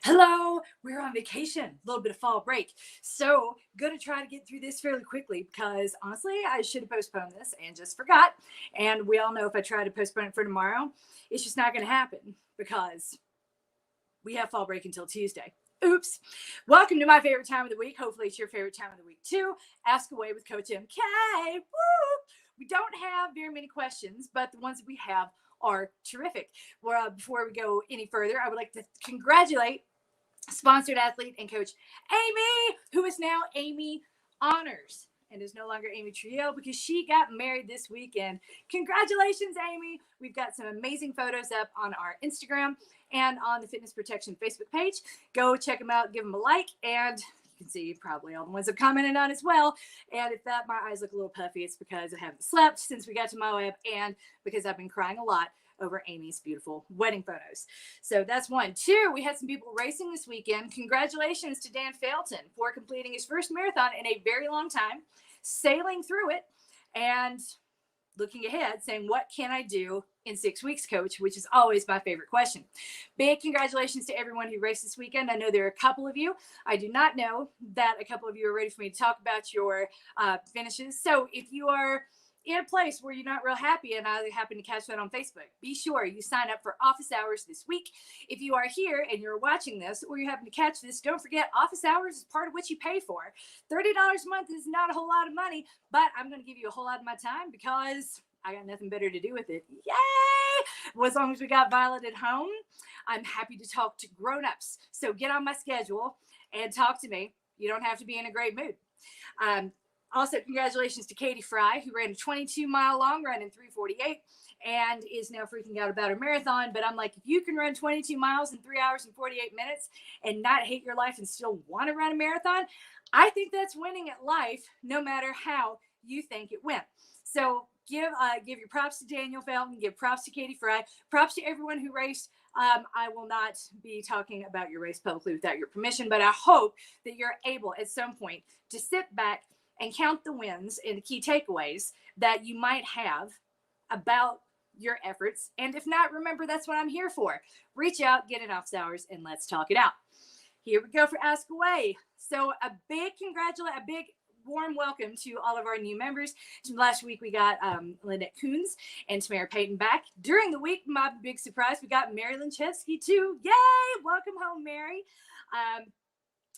Hello, we're on vacation, a little bit of fall break. So, gonna try to get through this fairly quickly because honestly, I should have postponed this and just forgot. And we all know if I try to postpone it for tomorrow, it's just not gonna happen because we have fall break until Tuesday. Oops. Welcome to my favorite time of the week. Hopefully, it's your favorite time of the week too. Ask Away with Coach MK. Woo! We don't have very many questions, but the ones that we have are terrific. Well, before we go any further, I would like to congratulate sponsored athlete and coach Amy, who is now Amy Honors and is no longer Amy Trio because she got married this weekend. Congratulations, Amy. We've got some amazing photos up on our Instagram and on the Fitness Protection Facebook page. Go check them out, give them a like, and you can see probably all the ones I've commented on as well. And if that my eyes look a little puffy, it's because I haven't slept since we got to Moab and because I've been crying a lot over Amy's beautiful wedding photos. So that's one. Two, we had some people racing this weekend. Congratulations to Dan Felton for completing his first marathon in a very long time, sailing through it, and looking ahead, saying, what can I do in 6 weeks, coach? Which is always my favorite question. Big congratulations to everyone who raced this weekend. I know there are a couple of you. I do not know that a couple of you are ready for me to talk about your finishes. So if you are in a place where you're not real happy and I happen to catch that on Facebook, be sure you sign up for office hours this week. If you are here and you're watching this or you happen to catch this, don't forget office hours is part of what you pay for. $30 a month is not a whole lot of money, but I'm going to give you a whole lot of my time because I got nothing better to do with it. Yay! Well, as long as we got Violet at home, I'm happy to talk to grown-ups. So get on my schedule and talk to me. You don't have to be in a great mood. Also, congratulations to Katie Fry, who ran a 22-mile long run in 3:48 and is now freaking out about her marathon. But I'm like, if you can run 22 miles in 3 hours and 48 minutes and not hate your life and still want to run a marathon, I think that's winning at life, no matter how you think it went. So give your props to Daniel Felton, give props to Katie Fry, props to everyone who raced. I will not be talking about your race publicly without your permission, but I hope that you're able at some point to sit back and count the wins and the key takeaways that you might have about your efforts. And if not, remember, that's what I'm here for. Reach out, get in office hours, and let's talk it out. Here we go for Ask Away. So a big warm welcome to all of our new members. Last week, we got Lynette Coons and Tamara Payton back. During the week, my big surprise, we got Mary Linchevsky too. Yay! Welcome home, Mary.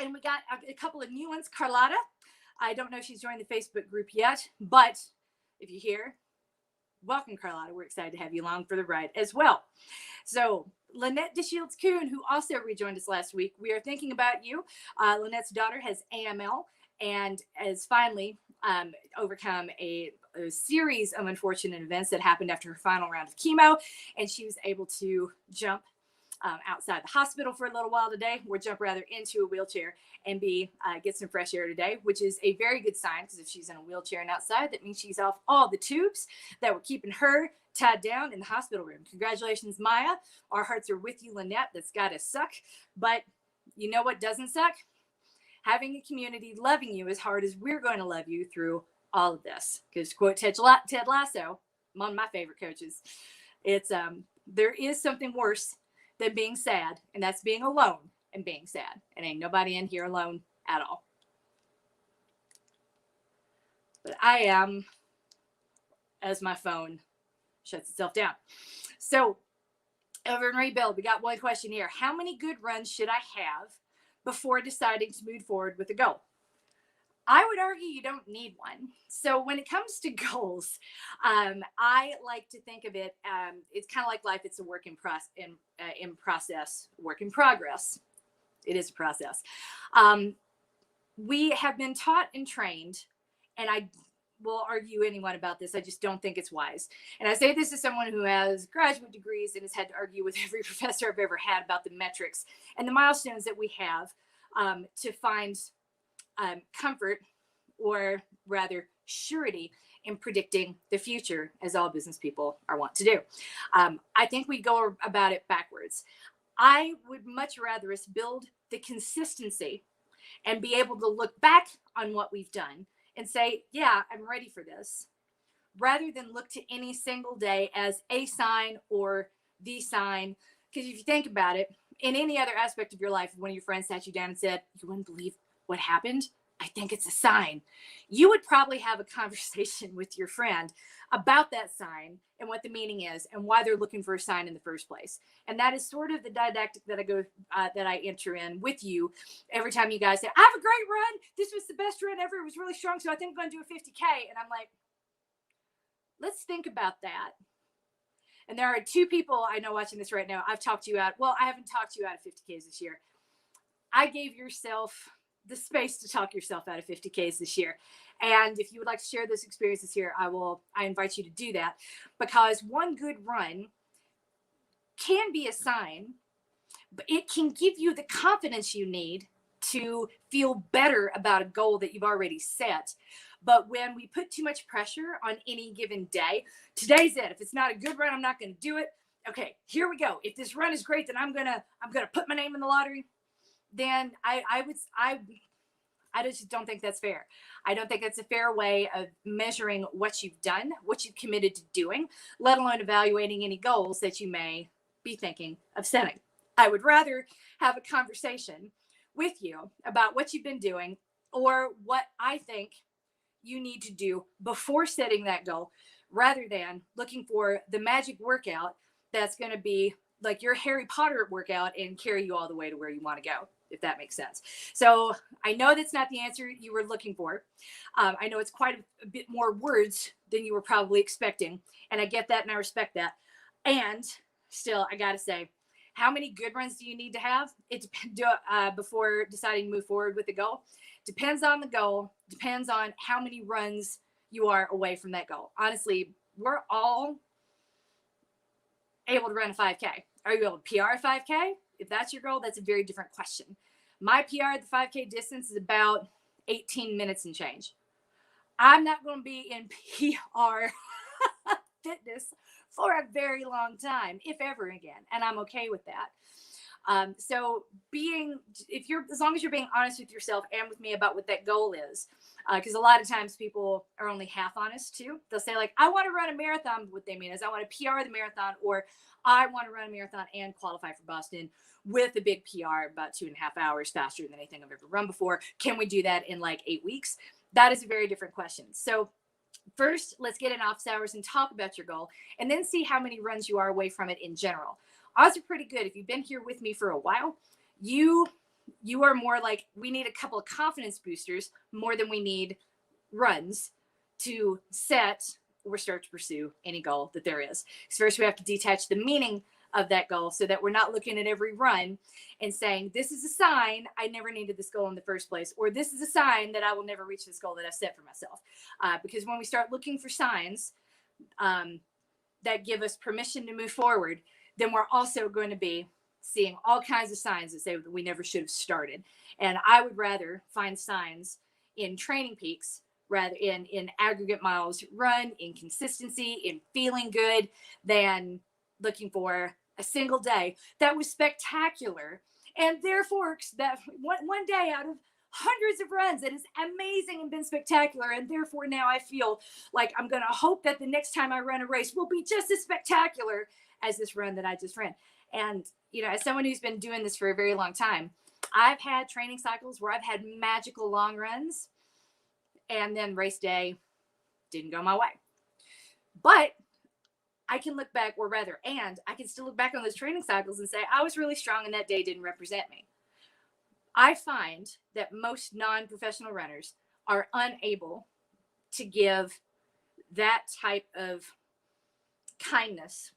And we got a couple of new ones. Carlotta. I don't know if she's joined the Facebook group yet, but if you're here, welcome, Carlotta. We're excited to have you along for the ride as well. So Lynette DeShields Kuhn, who also rejoined us last week, we are thinking about you. Lynette's daughter has AML and has finally overcome a series of unfortunate events that happened after her final round of chemo, and she was able to jump outside the hospital for a little while today, or jump rather into a wheelchair and get some fresh air today, which is a very good sign because if she's in a wheelchair and outside, that means she's off all the tubes that were keeping her tied down in the hospital room. Congratulations, Maya. Our hearts are with you, Lynette. That's got to suck. But you know what doesn't suck? Having a community loving you as hard as we're going to love you through all of this. Because to quote Ted Lasso, one of my favorite coaches, it's there is something worse than being sad, and that's being alone and being sad. And ain't nobody in here alone at all. But I am, as my phone shuts itself down. So over in Rebuild, we got one question here. How many good runs should I have before deciding to move forward with a goal? I would argue you don't need one. So when it comes to goals, I like to think of it, it's kind of like life. It's a work in progress. It is a process. We have been taught and trained, and I will argue anyone about this. I just don't think it's wise. And I say this as someone who has graduate degrees and has had to argue with every professor I've ever had about the metrics and the milestones that we have to find comfort, or rather surety, in predicting the future, as all business people are wont to do. I think we go about it backwards. I would much rather us build the consistency and be able to look back on what we've done and say, yeah, I'm ready for this, rather than look to any single day as a sign or the sign. Because if you think about it, in any other aspect of your life, if one of your friends sat you down and said, you wouldn't believe what happened, I think it's a sign, you would probably have a conversation with your friend about that sign and what the meaning is and why they're looking for a sign in the first place. And that is sort of the didactic that I enter in with you every time you guys say, I have a great run. This was the best run ever. It was really strong. So I think I'm going to do a 50K. And I'm like, let's think about that. And there are two people I know watching this right now. I've talked you out. Well, I haven't talked you out of 50Ks this year. I gave yourself the space to talk yourself out of 50Ks this year. And if you would like to share those experiences here, I invite you to do that, because one good run can be a sign, but it can give you the confidence you need to feel better about a goal that you've already set. But when we put too much pressure on any given day, today's it. If it's not a good run, I'm not going to do it. Okay, here we go. If this run is great, then I'm gonna put my name in the lottery. Then I just don't think that's fair. I don't think that's a fair way of measuring what you've done, what you've committed to doing, let alone evaluating any goals that you may be thinking of setting. I would rather have a conversation with you about what you've been doing or what I think you need to do before setting that goal, rather than looking for the magic workout that's going to be like your Harry Potter workout and carry you all the way to where you want to go, if that makes sense. So I know that's not the answer you were looking for. I know it's quite a bit more words than you were probably expecting. And I get that and I respect that. And still, I got to say, how many good runs do you need to have? It before deciding to move forward with the goal? Depends on the goal, depends on how many runs you are away from that goal. Honestly, we're all able to run a 5K. Are you able to PR a 5K? If that's your goal, that's a very different question. My PR at the 5K distance is about 18 minutes and change. I'm not going to be in PR fitness for a very long time, if ever again. And I'm okay with that. So as long as you're being honest with yourself and with me about what that goal is, because a lot of times people are only half honest too. They'll say like, I want to run a marathon. But what they mean is I want to PR the marathon, or I want to run a marathon and qualify for Boston with a big PR about 2.5 hours faster than anything I've ever run before. Can we do that in like 8 weeks? That is a very different question. So first, let's get in office hours and talk about your goal, and then see how many runs you are away from it in general. Odds are pretty good. If you've been here with me for a while, you are more like, we need a couple of confidence boosters more than we need runs to set or start to pursue any goal that there is. So first we have to detach the meaning of that goal so that we're not looking at every run and saying, this is a sign I never needed this goal in the first place, or this is a sign that I will never reach this goal that I set for myself. Because when we start looking for signs that give us permission to move forward, then we're also going to be seeing all kinds of signs that say that we never should have started. And I would rather find signs in training peaks, rather in aggregate miles run, in consistency, in feeling good, than looking for a single day that was spectacular. And therefore, that one day out of hundreds of runs that is amazing and been spectacular. And therefore now I feel like I'm going to hope that the next time I run a race will be just as spectacular as this run that I just ran. And, as someone who's been doing this for a very long time, I've had training cycles where I've had magical long runs, and then race day didn't go my way. But I can look back, and I can still look back on those training cycles and say, I was really strong and that day didn't represent me. I find that most non-professional runners are unable to give that type of kindness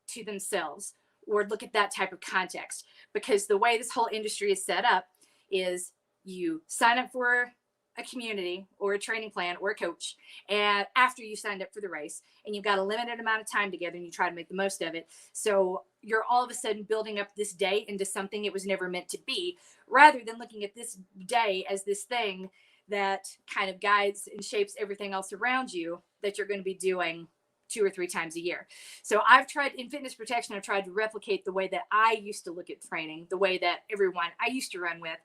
to themselves or look at that type of context, because the way this whole industry is set up is you sign up for a community or a training plan or a coach, and after you signed up for the race, and you've got a limited amount of time together and you try to make the most of it. So you're all of a sudden building up this day into something it was never meant to be, rather than looking at this day as this thing that kind of guides and shapes everything else around you that you're going to be doing 2 or 3 times a year. So I've tried in fitness protection, I've tried to replicate the way that I used to look at training, the way that everyone I used to run with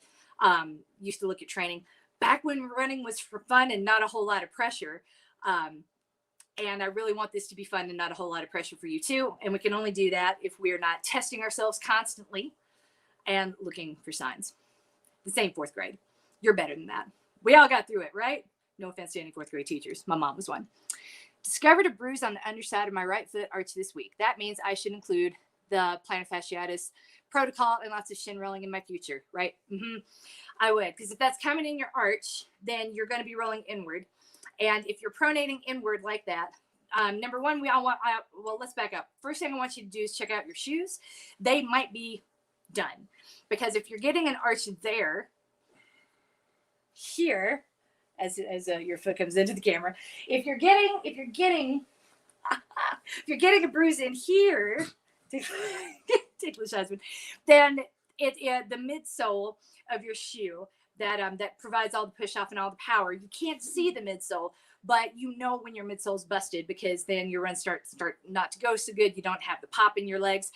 used to look at training back when running was for fun and not a whole lot of pressure. And I really want this to be fun and not a whole lot of pressure for you too. And we can only do that if we're not testing ourselves constantly and looking for signs. The same fourth grade. You're better than that. We all got through it, right? No offense to any fourth grade teachers. My mom was one. Discovered a bruise on the underside of my right foot arch this week. That means I should include the plantar fasciitis protocol and lots of shin rolling in my future, right? I would, because if that's coming in your arch, then you're going to be rolling inward. And if you're pronating inward like that, number one, we all want, well, let's back up. First thing I want you to do is check out your shoes. They might be done, because if you're getting an arch there, here, as your foot comes into the camera, if you're getting a bruise in here, ticklish husband, then the midsole of your shoe that provides all the push off and all the power. You can't see the midsole, but you know when your midsole's busted, because then your runs start not to go so good. You don't have the pop in your legs.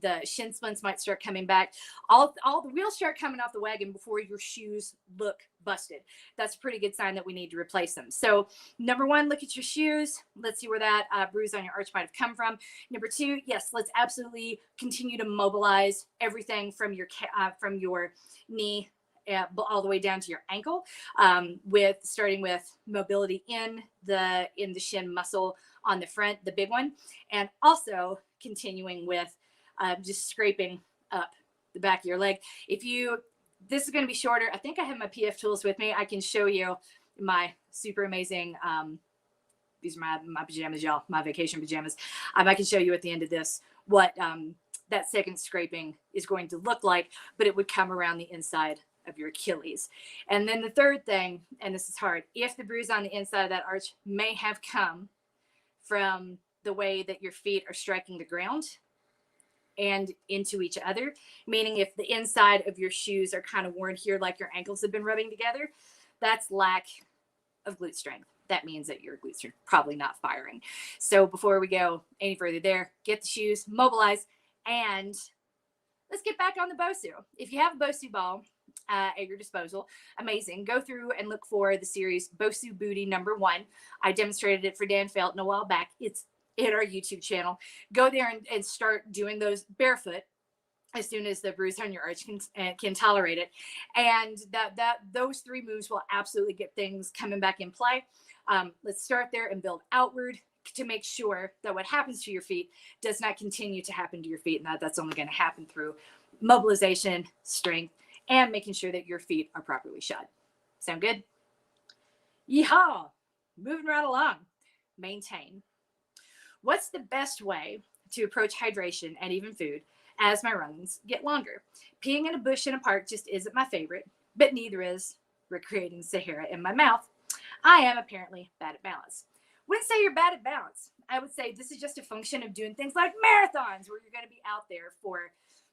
The shin splints might start coming back. All the wheels start coming off the wagon before your shoes look busted. That's a pretty good sign that we need to replace them. So number one, look at your shoes. Let's see where that bruise on your arch might have come from. Number two, yes, let's absolutely continue to mobilize everything from your knee all the way down to your ankle, starting with mobility in the shin muscle on the front, the big one, and also continuing with just scraping up the back of your leg. This is going to be shorter. I think I have my PF tools with me. I can show you my super amazing, these are my pajamas, y'all, my vacation pajamas. I can show you at the end of this what that second scraping is going to look like, but it would come around the inside of your Achilles. And then the third thing, and this is hard, if the bruise on the inside of that arch may have come from the way that your feet are striking the ground and into each other, meaning if the inside of your shoes are kind of worn here like your ankles have been rubbing together, that's lack of glute strength. That means that your glutes are probably not firing. So before we go any further there, get the shoes, mobilize, and let's get back on the BOSU. If you have a BOSU ball at your disposal, amazing. Go through and look for the series BOSU Booty #1. I demonstrated it for Dan Felton a while back. It's in our YouTube channel. Go there and start doing those barefoot as soon as the bruise on your arch can tolerate it. And those 3 moves will absolutely get things coming back in play. Let's start there and build outward to make sure that what happens to your feet does not continue to happen to your feet, and that's only going to happen through mobilization, strength, and making sure that your feet are properly shod. Sound good? Yeehaw! Moving right along. Maintain. What's the best way to approach hydration and even food as my runs get longer? Peeing in a bush in a park just isn't my favorite, but neither is recreating Sahara in my mouth. I am apparently bad at balance. Wouldn't say you're bad at balance. I would say this is just a function of doing things like marathons where you're going to be out there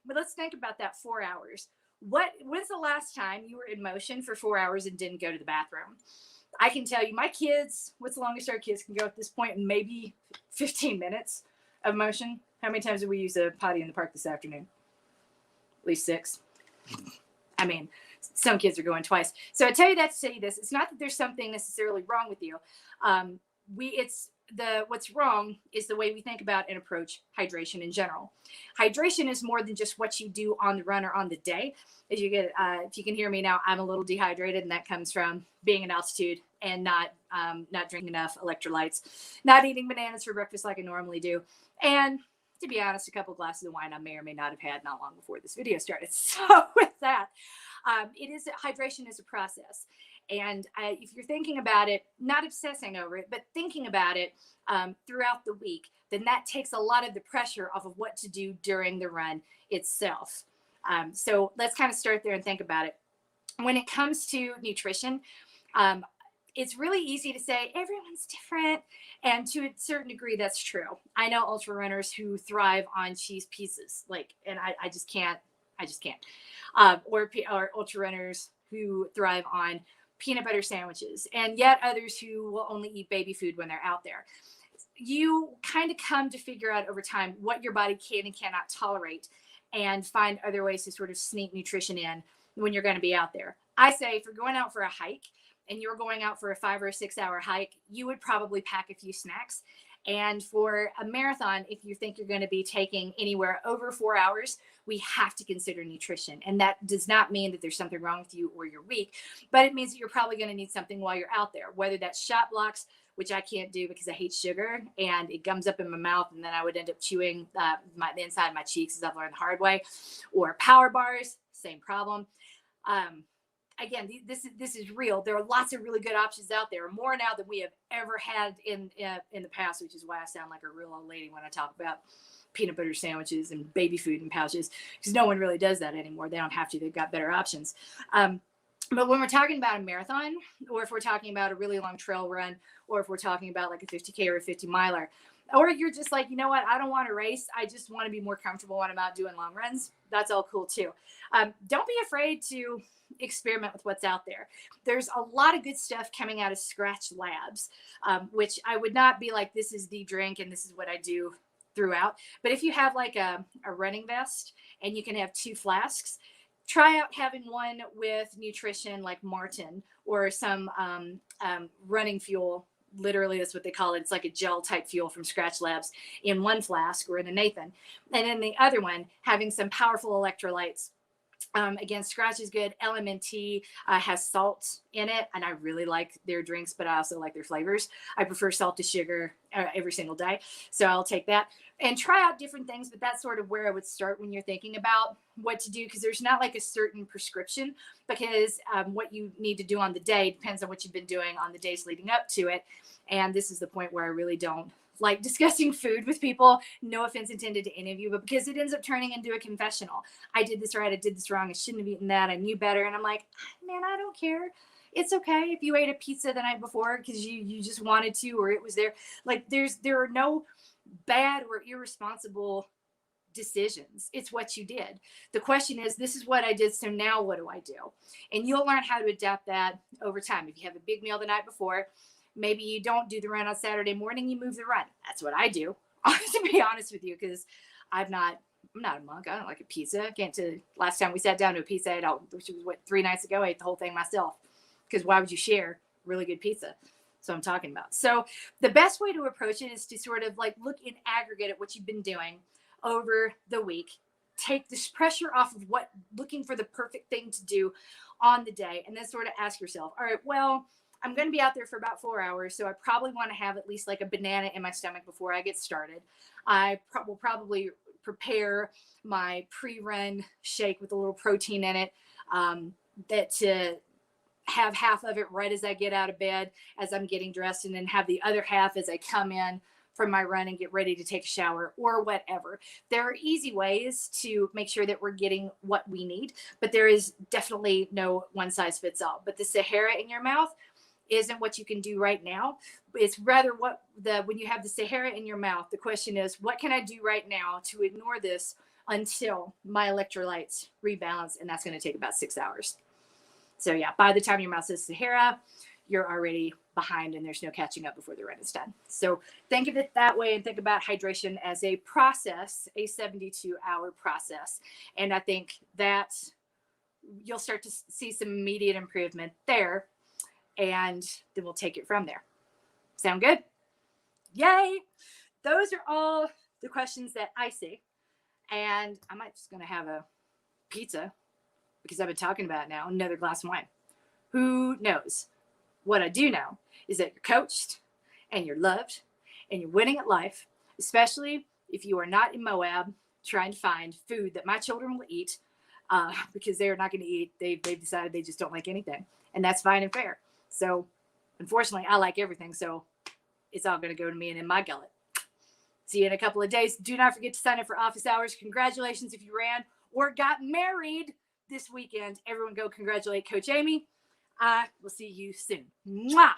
but let's think about that 4 hours. When's the last time you were in motion for 4 hours and didn't go to the bathroom? I can tell you, my kids, what's the longest our kids can go at this point? Maybe 15 minutes of motion. How many times did we use a potty in the park this afternoon? At least 6. I mean, some kids are going twice. So I tell you that to say this. It's not that there's something necessarily wrong with you. What's wrong is the way we think about and approach hydration in general. Hydration is more than just what you do on the run or on the day. If you can hear me now, I'm a little dehydrated, and that comes from being in altitude and not drinking enough electrolytes, not eating bananas for breakfast like I normally do, and to be honest, a couple glasses of wine I may or may not have had not long before this video started. So with that, hydration is a process. And if you're thinking about it, not obsessing over it, but thinking about it throughout the week, then that takes a lot of the pressure off of what to do during the run itself. So let's kind of start there and think about it. When it comes to nutrition, it's really easy to say everyone's different. And to a certain degree, that's true. I know ultra runners who thrive on cheese pieces, and I just can't. Or ultra runners who thrive on peanut butter sandwiches, and yet others who will only eat baby food when they're out there. You kind of come to figure out over time what your body can and cannot tolerate, and find other ways to sort of sneak nutrition in when you're going to be out there. I say if you're going out for a hike and you're going out for a 5 or 6 hour hike, you would probably pack a few snacks. And for a marathon, if you think you're going to be taking anywhere over 4 hours, we have to consider nutrition. And that does not mean that there's something wrong with you or you're weak, but it means that you're probably going to need something while you're out there, whether that's shot blocks, which I can't do because I hate sugar and it gums up in my mouth. And then I would end up chewing the inside of my cheeks, as I've learned the hard way, or power bars, same problem. Again, this is real. There are lots of really good options out there, more now than we have ever had in the past, which is why I sound like a real old lady when I talk about peanut butter sandwiches and baby food in pouches, because no one really does that anymore. They don't have to. They've got better options. But when we're talking about a marathon, or if we're talking about a really long trail run, or if we're talking about like a 50K or a 50 miler, or you're just like, you know what, I don't want to race, I just want to be more comfortable when I'm out doing long runs, that's all cool too. Don't be afraid to experiment with what's out there. There's a lot of good stuff coming out of Scratch Labs, which I would not be like, this is the drink and this is what I do throughout. But if you have like a running vest and you can have 2 flasks, try out having one with nutrition like Martin, or some running fuel. Literally, that's what they call it. It's like a gel type fuel from Scratch Labs in one flask or in a Nathan. And then the other one, having some powerful electrolytes. Again, Scratch is good. LMNT has salt in it, and I really like their drinks, but I also like their flavors. I prefer salt to sugar every single day, so I'll take that and try out different things. But that's sort of where I would start when you're thinking about what to do, because there's not like a certain prescription, because what you need to do on the day depends on what you've been doing on the days leading up to it. And this is the point where I really don't like discussing food with people. No offense intended to any of you, but because it ends up turning into a confessional. I did this right. I did this wrong. I shouldn't have eaten that. I knew better. And I'm like, man, I don't care. It's okay if you ate a pizza the night before because you just wanted to, or it was there. Like there are no bad or irresponsible decisions. It's what you did. The question is, this is what I did, so now what do I do? And you'll learn how to adapt that over time. If you have a big meal the night before, maybe you don't do the run on Saturday morning, you move the run. That's what I do, to be honest with you, because I'm not a monk. I don't like a pizza. I can't tell you, last time we sat down to a pizza, which was 3 nights ago, I ate the whole thing myself, because why would you share really good pizza? So I'm talking about. So the best way to approach it is to sort of like look in aggregate at what you've been doing over the week. Take this pressure off of looking for the perfect thing to do on the day, and then sort of ask yourself, all right, well, I'm going to be out there for about 4 hours, so I probably want to have at least like a banana in my stomach before I get started. I will probably prepare my pre-run shake with a little protein in it, that to have half of it right as I get out of bed, as I'm getting dressed, and then have the other half as I come in from my run and get ready to take a shower or whatever. There are easy ways to make sure that we're getting what we need, but there is definitely no one size fits all. But the Sahara in your mouth isn't what you can do right now. It's rather when you have the Sahara in your mouth, the question is, what can I do right now to ignore this until my electrolytes rebalance? And that's going to take about 6 hours. So yeah, by the time your mouth says Sahara, you're already behind and there's no catching up before the run is done. So think of it that way, and think about hydration as a process, a 72-hour process. And I think that you'll start to see some immediate improvement there, and then we'll take it from there. Sound good? Yay! Those are all the questions that I see. And I might just gonna have a pizza, because I've been talking about it now, another glass of wine. Who knows? What I do know is that you're coached and you're loved and you're winning at life, especially if you are not in Moab trying to find food that my children will eat, because they're not going to eat. They've decided they just don't like anything, and that's fine and fair. So unfortunately, I like everything, so it's all going to go to me and in my gullet. See you in a couple of days. Do not forget to sign up for office hours. Congratulations if you ran or got married this weekend. Everyone go congratulate Coach Amy. I will see you soon. Mwah!